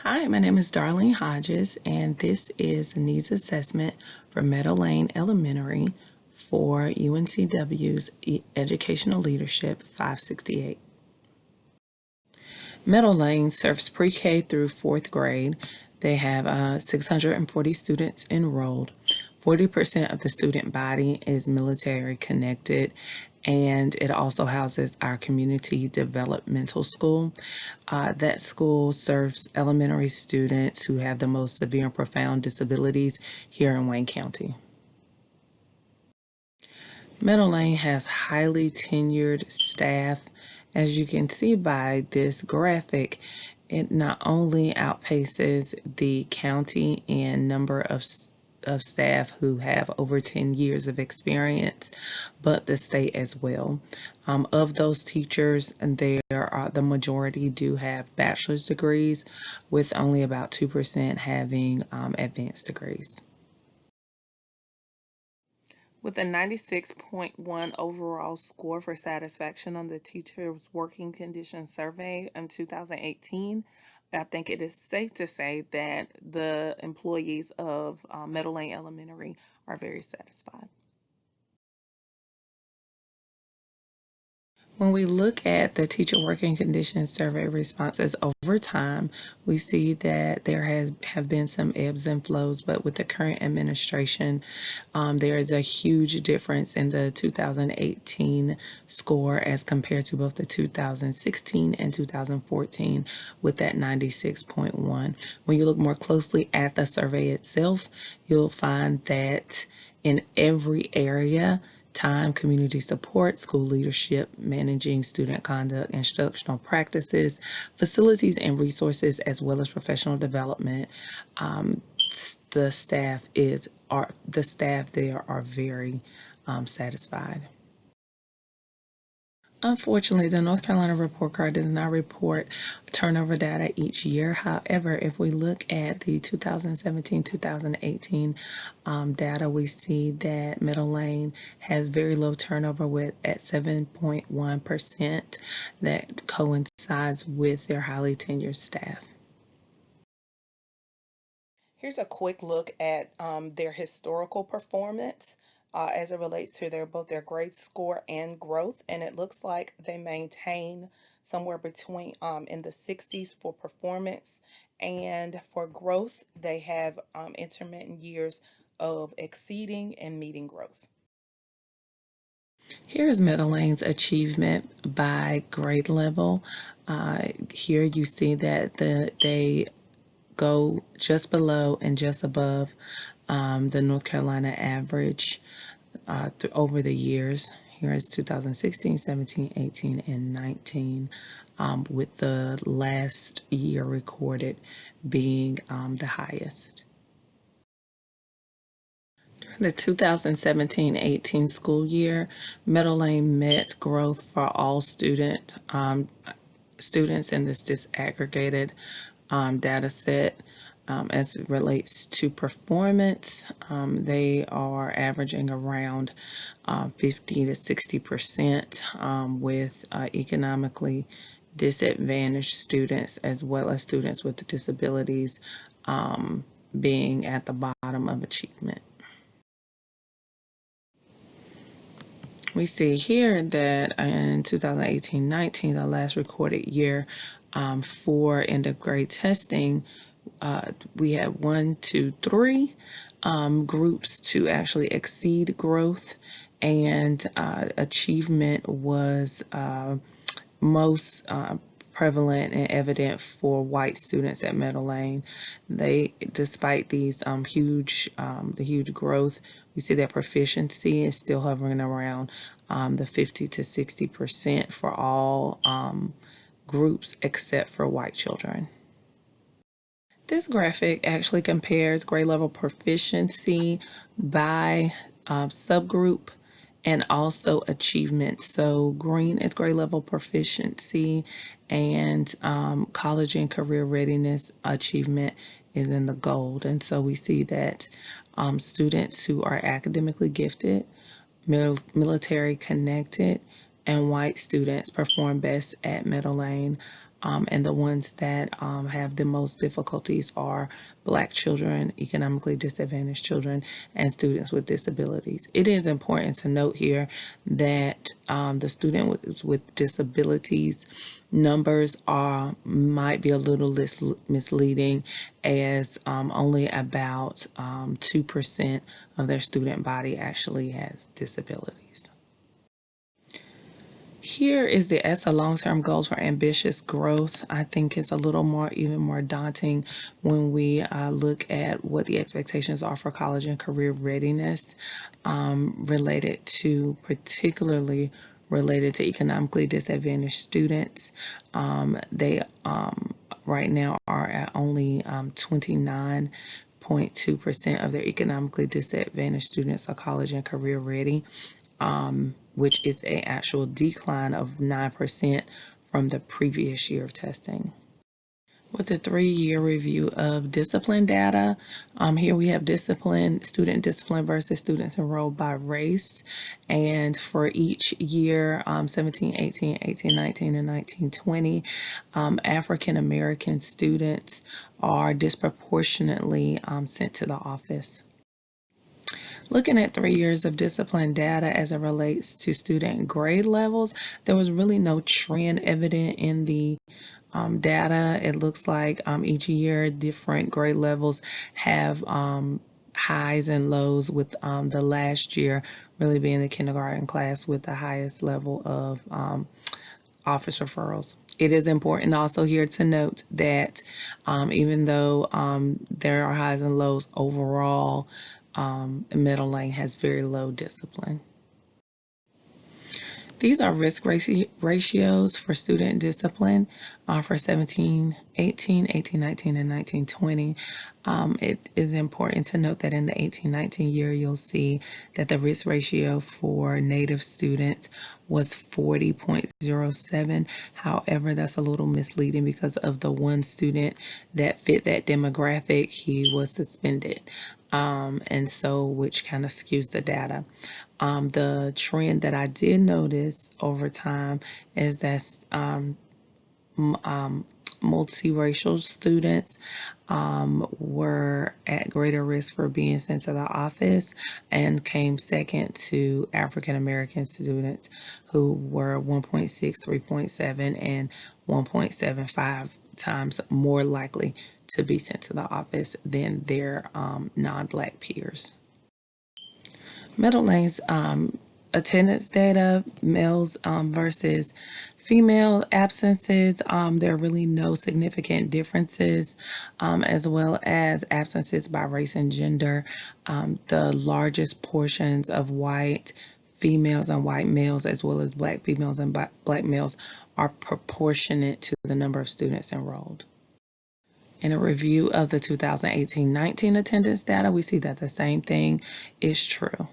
Hi, my name is Darlene Hodges, and this is a needs assessment for Meadow Lane Elementary for UNCW's Educational Leadership 568. Meadow Lane serves pre-K through fourth grade. They have 640 students enrolled. 40% of the student body is military connected, and it also houses our community developmental school. That school serves elementary students who have the most severe and profound disabilities here in Wayne County. Meadow Lane has highly tenured staff. As you can see by this graphic, it not only outpaces the county in number of staff who have over 10 years of experience, but the state as well. Of those teachers, the majority do have bachelor's degrees, with only about 2% having advanced degrees. With a 96.1 overall score for satisfaction on the Teachers Working Conditions Survey in 2018, I think it is safe to say that the employees of Meadow Lane Elementary are very satisfied. When we look at the teacher working conditions survey responses over time, we see that have been some ebbs and flows, but with the current administration, there is a huge difference in the 2018 score as compared to both the 2016 and 2014 with that 96.1. When you look more closely at the survey itself, you'll find that in every area, time, community support, school leadership, managing student conduct, instructional practices, facilities and resources, as well as professional development. The staff there are very satisfied. Unfortunately, the North Carolina report card does not report turnover data each year. However, if we look at the 2017-2018 data, we see that Meadow Lane has very low turnover with at 7.1%. That coincides with their highly tenured staff. Here's a quick look at their historical performance as it relates to both their grade score and growth, and it looks like they maintain somewhere between in the 60s for performance, and for growth they have intermittent years of exceeding and meeting growth. Here's Meadow Lane's achievement by grade level. Here you see that they go just below and just above the North Carolina average over the years. Here is 2016, 17, 18, and 19, with the last year recorded being the highest. During the 2017-18 school year, Meadow Lane met growth for all students in this disaggregated data set. As it relates to performance, they are averaging around 50 to 60% with economically disadvantaged students as well as students with disabilities being at the bottom of achievement. We see here that in 2018-19, the last recorded year for end of grade testing, we had 1, 2, 3 groups to actually exceed growth, and achievement was most prevalent and evident for white students at Meadow Lane. Despite these the huge growth, we see that proficiency is still hovering around the 50 to 60% for all groups except for white children. This graphic actually compares grade level proficiency by subgroup and also achievement. So green is grade level proficiency, and college and career readiness achievement is in the gold. And so we see that students who are academically gifted, military connected, and white students perform best at Meadow Lane. And the ones that have the most difficulties are Black children, economically disadvantaged children, and students with disabilities. It is important to note here that the student with disabilities numbers might be a little less misleading, as only about 2% of their student body actually has disabilities. Here is the ESSA long-term goals for ambitious growth. I think it's a little more, even more daunting when we look at what the expectations are for college and career readiness, particularly related to economically disadvantaged students. They right now are at only 29.2% of their economically disadvantaged students are college and career ready, which is an actual decline of 9% from the previous year of testing. With the 3-year review of discipline data, here we have student discipline versus students enrolled by race. And for each year, 17, 18, 18, 19, and 19, 20, African American students are disproportionately sent to the office. Looking at 3 years of discipline data as it relates to student grade levels, there was really no trend evident in the data. It looks like each year different grade levels have highs and lows, with the last year really being the kindergarten class with the highest level of office referrals. It is important also here to note that even though there are highs and lows, overall, Meadow Lane has very low discipline. These are risk ratios for student discipline for 17, 18, 18, 19, and 19, 20. It is important to note that in the 18, 19 year, you'll see that the risk ratio for Native students was 40.07. However, that's a little misleading because of the one student that fit that demographic. He was suspended. And so which kind of skews the data. The trend that I did notice over time is that multiracial students were at greater risk for being sent to the office, and came second to African American students, who were 1.6, 3.7, and 1.75 times more likely to be sent to the office than their non-Black peers. Meadow Lane's attendance data, males versus female absences, there are really no significant differences, as well as absences by race and gender. The largest portions of white females and white males, as well as Black females and Black males, are proportionate to the number of students enrolled. In a review of the 2018-19 attendance data, we see that the same thing is true,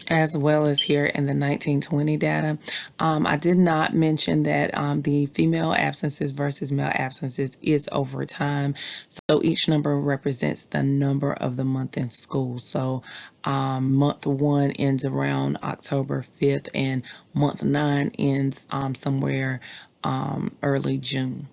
as well as here in the 1920 data. I did not mention that the female absences versus male absences is over time. So each number represents the number of the month in school. So month 1 ends around October 5th, and month 9 ends somewhere early June.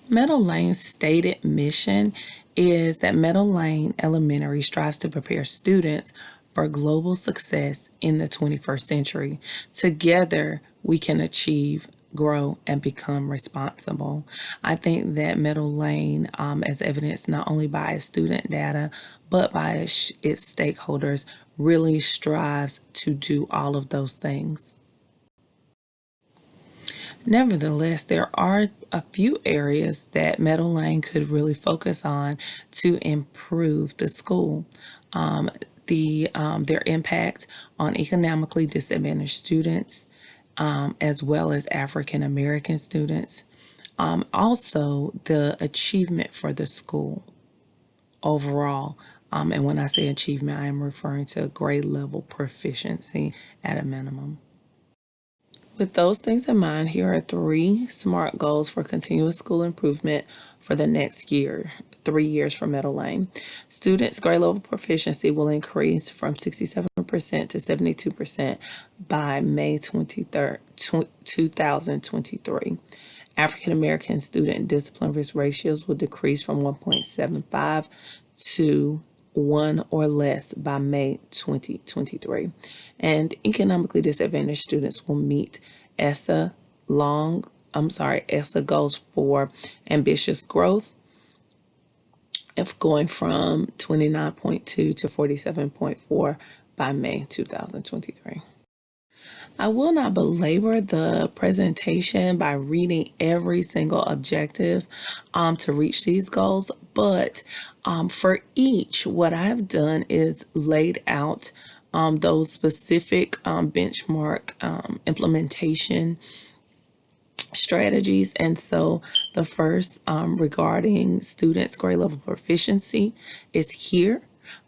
Meadow Lane's stated mission is that Meadow Lane Elementary strives to prepare students for global success in the 21st century. Together, we can achieve, grow, and become responsible. I think that Meadow Lane, as evidenced not only by its student data, but by its stakeholders, really strives to do all of those things. Nevertheless, there are a few areas that Meadow Lane could really focus on to improve the school. Their impact on economically disadvantaged students, as well as African American students. Also, the achievement for the school overall. And when I say achievement, I am referring to grade level proficiency at a minimum. With those things in mind, here are 3 SMART goals for continuous school improvement for the next year, 3 years for Meadow Lane. Students' grade level proficiency will increase from 67% to 72% by May 23rd, 2023. African American student discipline risk ratios will decrease from 1.75 to 1 or less by May 2023. And economically disadvantaged students will meet ESSA ESSA goals for ambitious growth, if going from 29.2 to 47.4 by May 2023. I will not belabor the presentation by reading every single objective to reach these goals, but for each, what I've done is laid out those specific benchmark implementation strategies. And so the first regarding students' grade level proficiency is here.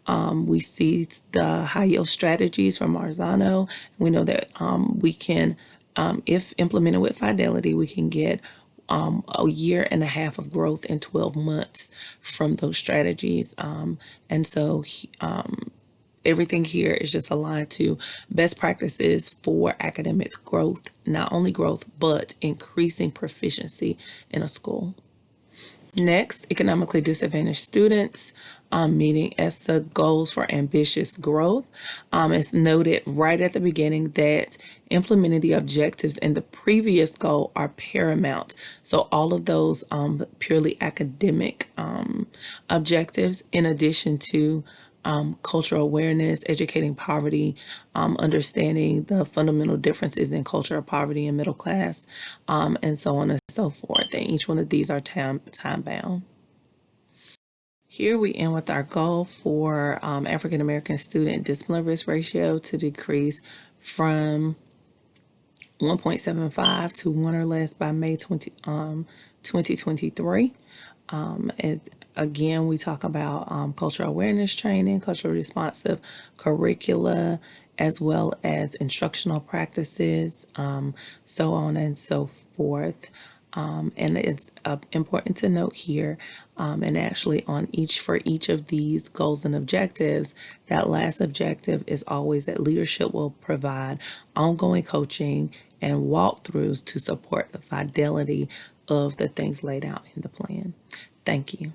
We see the high yield strategies from Marzano. We know that we can, if implemented with fidelity, we can get a year and a half of growth in 12 months from those strategies. And so everything here is just aligned to best practices for academic growth, not only growth, but increasing proficiency in a school. Next, economically disadvantaged students meeting ESSA goals for ambitious growth. It's noted right at the beginning that implementing the objectives in the previous goal are paramount. So all of those purely academic objectives, in addition to cultural awareness, educating poverty, understanding the fundamental differences in culture of poverty and middle class, and so on and so forth. And each one of these are time bound. Here we end with our goal for African American student discipline risk ratio to decrease from 1.75 to 1 or less by May 2023. Again, we talk about cultural awareness training, culturally responsive curricula, as well as instructional practices, so on and so forth. And it's important to note here, and actually for each of these goals and objectives, that last objective is always that leadership will provide ongoing coaching and walkthroughs to support the fidelity of the things laid out in the plan. Thank you.